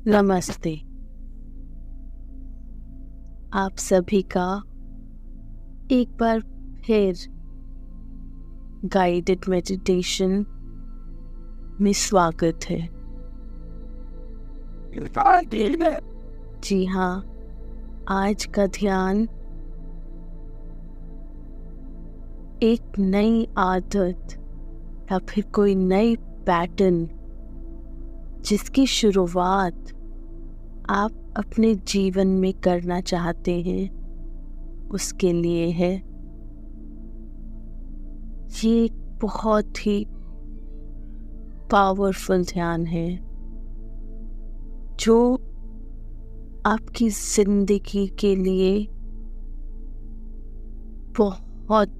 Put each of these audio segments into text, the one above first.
नमस्ते। आप सभी का एक बार फिर गाइडेड मेडिटेशन में स्वागत है। जी हाँ, आज का ध्यान एक नई आदत या फिर कोई नई पैटर्न जिसकी शुरुआत आप अपने जीवन में करना चाहते हैं उसके लिए है। ये एक बहुत ही पावरफुल ध्यान है जो आपकी जिंदगी के लिए बहुत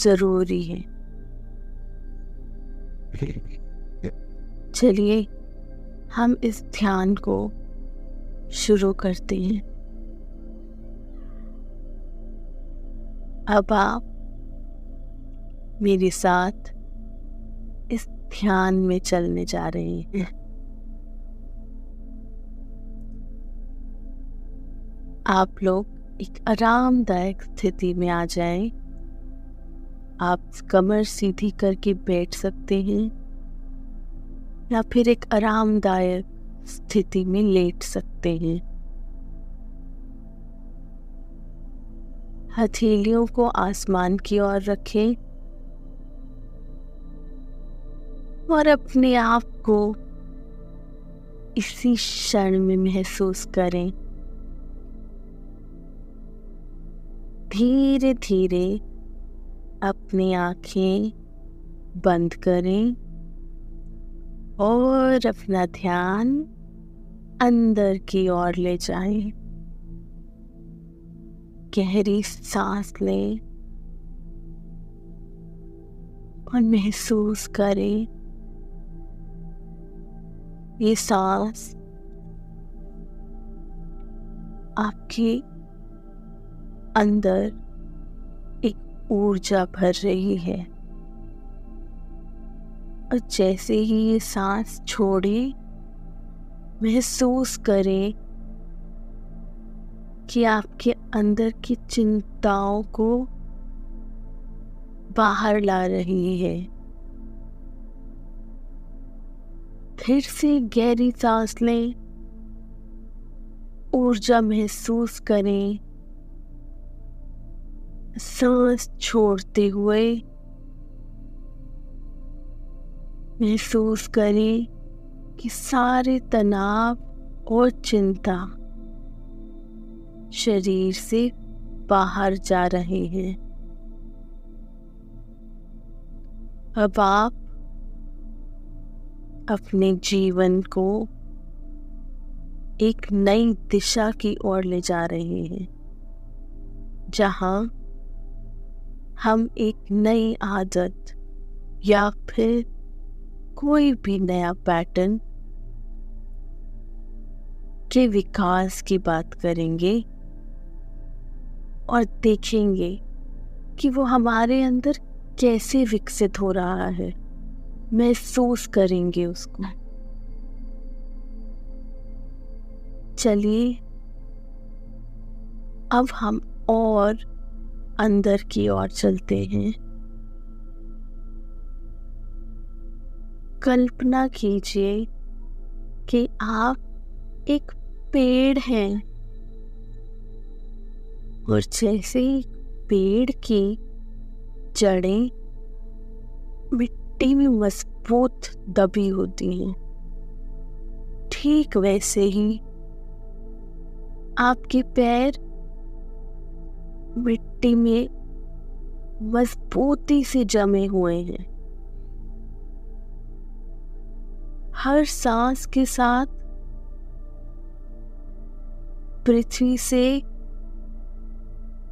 जरूरी है। चलिए हम इस ध्यान को शुरू करते हैं। अब आप मेरे साथ इस ध्यान में चलने जा रहे हैं। आप लोग एक आरामदायक स्थिति में आ जाएं। आप कमर सीधी करके बैठ सकते हैं या फिर एक आरामदायक स्थिति में लेट सकते हैं। हथेलियों को आसमान की ओर रखें और अपने आप को इसी क्षण में महसूस करें। धीरे धीरे अपनी आंखें बंद करें और अपना ध्यान अंदर की ओर ले जाएं। गहरी सांस लें और महसूस करें ये सांस आपके अंदर एक ऊर्जा भर रही है और जैसे ही ये सांस छोड़े महसूस करें कि आपके अंदर की चिंताओं को बाहर ला रही है। फिर से गहरी सांस लें, ऊर्जा महसूस करें। सांस छोड़ते हुए महसूस करें कि सारे तनाव और चिंता शरीर से बाहर जा रहे हैं। अब आप अपने जीवन को एक नई दिशा की ओर ले जा रहे हैं, जहां हम एक नई आदत या फिर कोई भी नया पैटर्न के विकास की बात करेंगे और देखेंगे कि वो हमारे अंदर कैसे विकसित हो रहा है। महसूस करेंगे उसको। चलिए अब हम और अंदर की ओर चलते हैं। कल्पना कीजिए कि आप एक पेड़ हैं और जैसे पेड़ की जड़ें मिट्टी में मजबूत दबी होती हैं, ठीक वैसे ही आपके पैर मिट्टी में मजबूती से जमे हुए हैं। हर सांस के साथ पृथ्वी से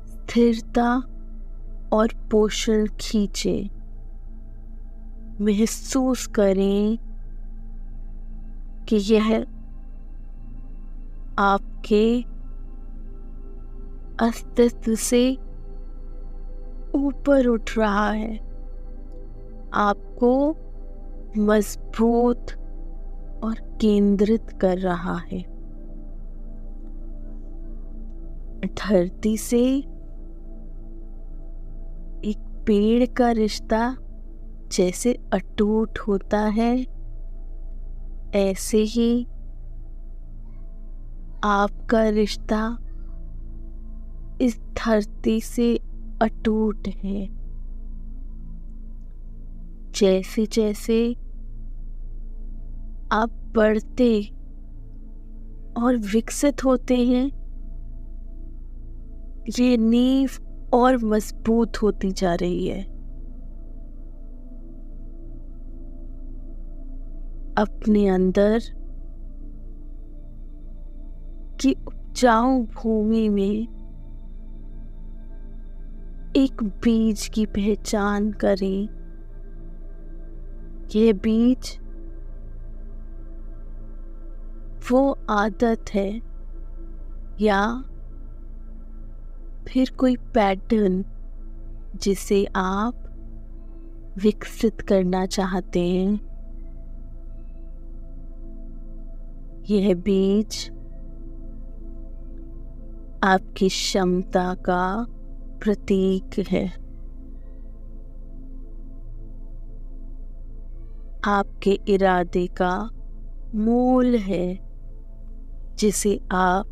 स्थिरता और पोषण खींचे। महसूस करें कि यह आपके अस्तित्व से ऊपर उठ रहा है, आपको मजबूत और केंद्रित कर रहा है। धरती से एक पेड़ का रिश्ता जैसे अटूट होता है, ऐसे ही आपका रिश्ता इस धरती से अटूट है। जैसे जैसे आप बढ़ते और विकसित होते हैं, ये नींव और मजबूत होती जा रही है। अपने अंदर की उपजाऊ भूमि में एक बीज की पहचान करें। यह बीज वो आदत है या फिर कोई पैटर्न जिसे आप विकसित करना चाहते हैं। यह बीज आपकी क्षमता का प्रतीक है। आपके इरादे का मूल है, जिसे आप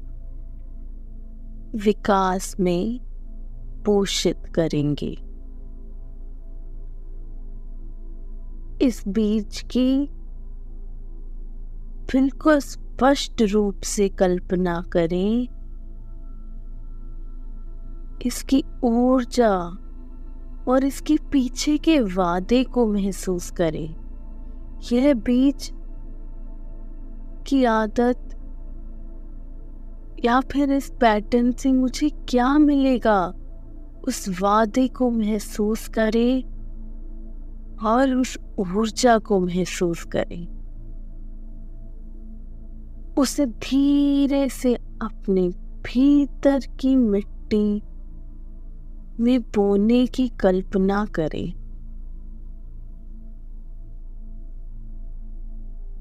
विकास में पोषित करेंगे। इस बीज की बिल्कुल स्पष्ट रूप से कल्पना करें। इसकी ऊर्जा और इसके पीछे के वादे को महसूस करें। यह बीज की आदत या फिर इस पैटर्न से मुझे क्या मिलेगा, उस वादे को महसूस करें और उस ऊर्जा को महसूस करें। उसे धीरे से अपने भीतर की मिट्टी में बोने की कल्पना करें।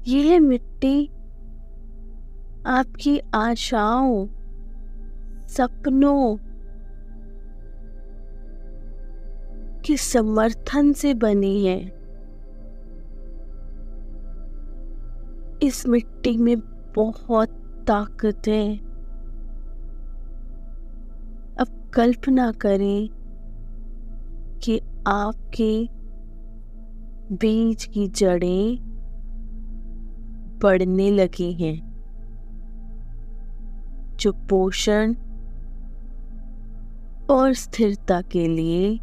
यह मिट्टी आपकी आशाओं, सपनों के समर्थन से बनी है। इस मिट्टी में बहुत ताकत है। अब कल्पना करें कि आपके बीज की जड़ें बढ़ने लगी हैं, जो पोषण और स्थिरता के लिए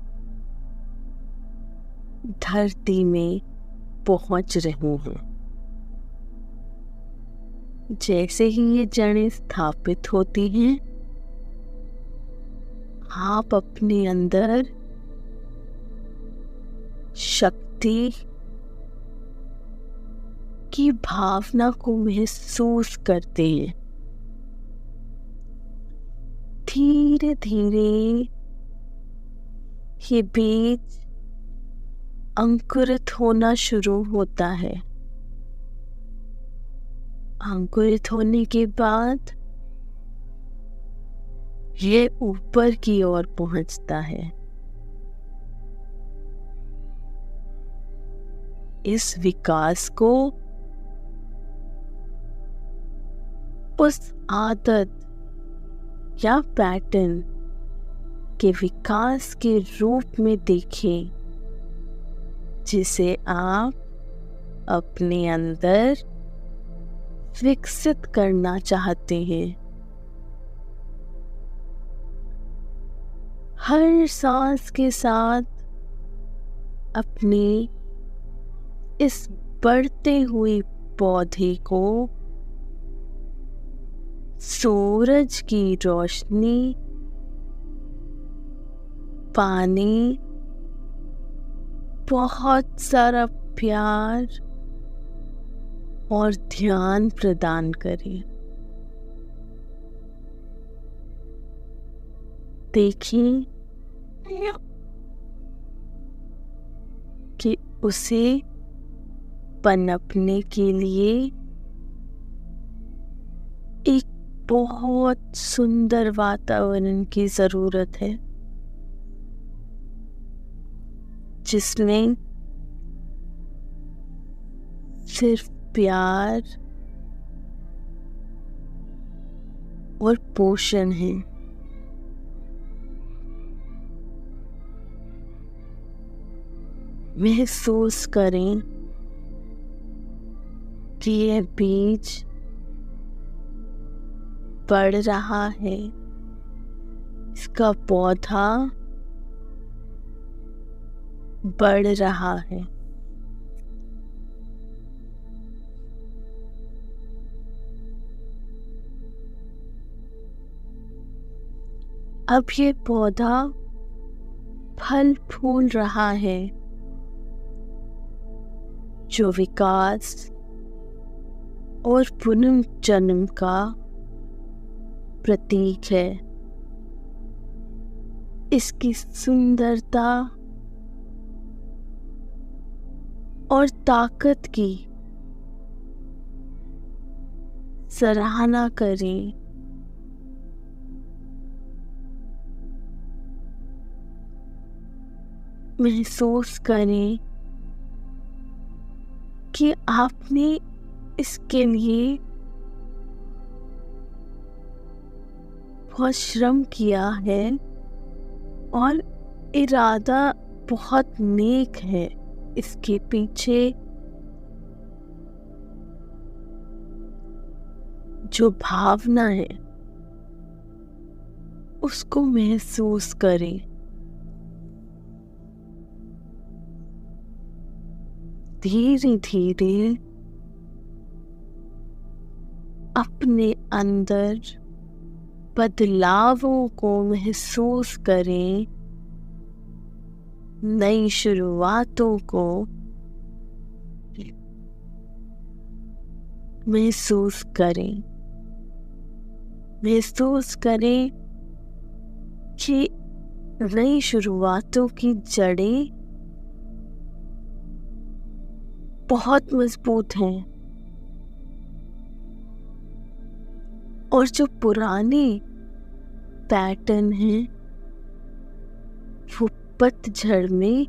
धरती में पहुंच रही हैं। जैसे ही ये जड़ें स्थापित होती हैं, आप अपने अंदर शक्ति की भावना को महसूस करते हैं। धीरे धीरे ये बीज अंकुरित होना शुरू होता है। अंकुरित होने के बाद ये ऊपर की ओर पहुंचता है। इस विकास को उस आदत या पैटर्न के विकास के रूप में देखें, जिसे आप अपने अंदर विकसित करना चाहते हैं। हर सांस के साथ अपने इस बढ़ते हुए पौधे को सूरज की रोशनी, पानी, बहुत सारा प्यार और ध्यान प्रदान करें। देखें कि उसे पनपने के लिए एक बहुत सुंदर वातावरण की ज़रूरत है, जिसमें सिर्फ प्यार और पोषण है। महसूस करें कि यह बीज बढ़ रहा है, इसका पौधा बढ़ रहा है। अब ये पौधा फल फूल रहा है, जो विकास और पुनर्जन्म का प्रतीक है। इसकी सुंदरता और ताकत की सराहना करें। महसूस करें कि आपने इसके लिए बहुत श्रम किया है और इरादा बहुत नेक है। इसके पीछे जो भावना है उसको महसूस करें। धीरे धीरे अपने अंदर बदलावों को महसूस करें, नई शुरुआतों को महसूस करें। महसूस करें कि नई शुरुआतों की जड़ें बहुत मजबूत हैं और जो पुराने पैटर्न हैं वो पतझड़ में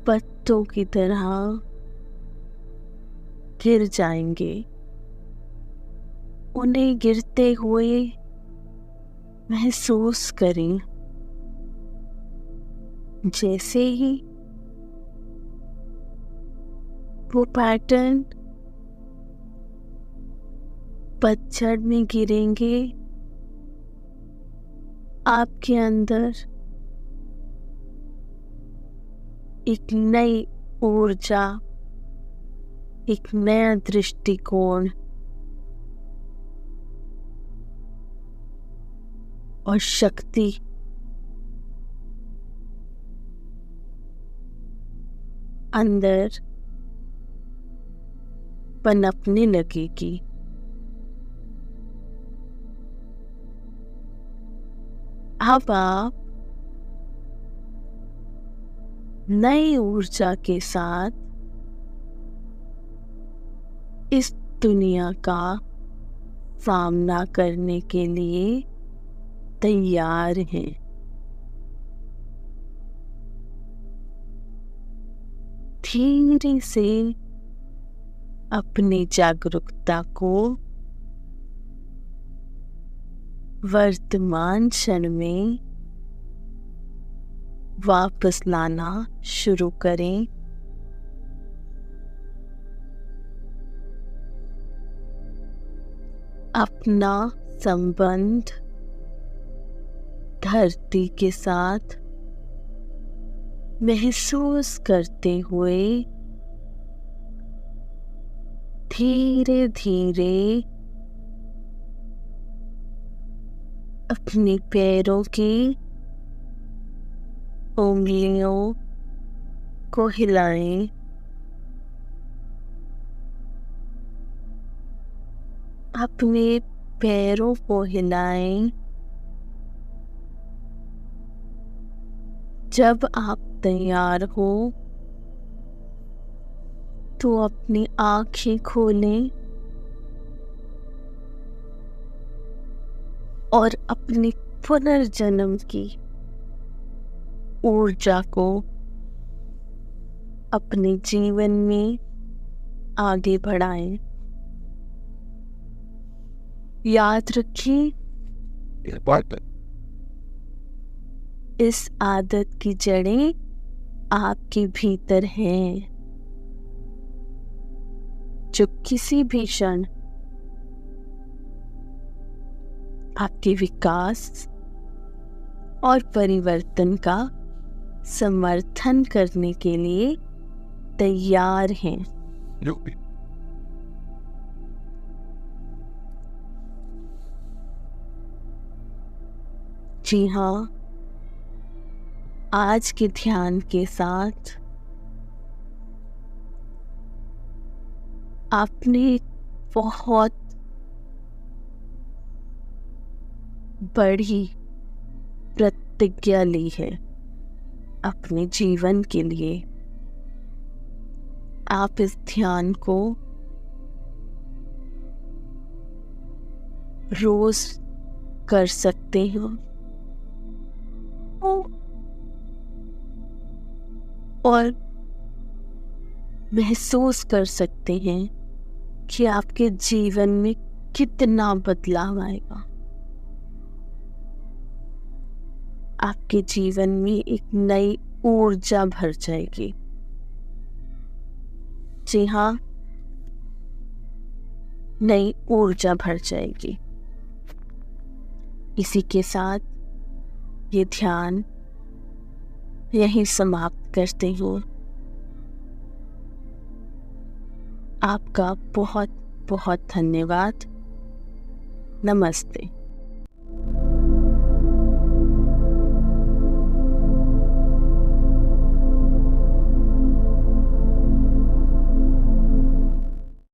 पत्तों की तरह गिर जाएंगे। उन्हें गिरते हुए महसूस करें। जैसे ही वो पैटर्न पतझड़ में गिरेंगे, आपके अंदर एक नई ऊर्जा, एक नया दृष्टिकोण और शक्ति अंदर पनपने लगेगी। अब आप नई ऊर्जा के साथ इस दुनिया का सामना करने के लिए तैयार हैं। धीरे से अपनी जागरूकता को वर्तमान क्षण में वापस लाना शुरू करें। अपना संबंध धरती के साथ महसूस करते हुए धीरे धीरे अपने पैरों की उंगलियों को हिलाएं। अपने पैरों को हिलाएं। जब आप तैयार हो तो अपनी आंखें खोलें और अपनी पुनर्जन्म की ऊर्जा को अपने जीवन में आगे बढ़ाएं। याद रखिए, इस आदत की जड़ें आपके भीतर हैं, जो किसी भी क्षण आपके विकास और परिवर्तन का समर्थन करने के लिए तैयार हैं। जी हाँ, आज के ध्यान के साथ आपने एक बहुत बड़ी प्रतिज्ञा ली है अपने जीवन के लिए। आप इस ध्यान को रोज कर सकते हो और महसूस कर सकते हैं कि आपके जीवन में कितना बदलाव आएगा। आपके जीवन में एक नई ऊर्जा भर जाएगी। जी हाँ, नई ऊर्जा भर जाएगी। इसी के साथ ये ध्यान यहीं समाप्त करते हूँ। आपका बहुत बहुत धन्यवाद। नमस्ते।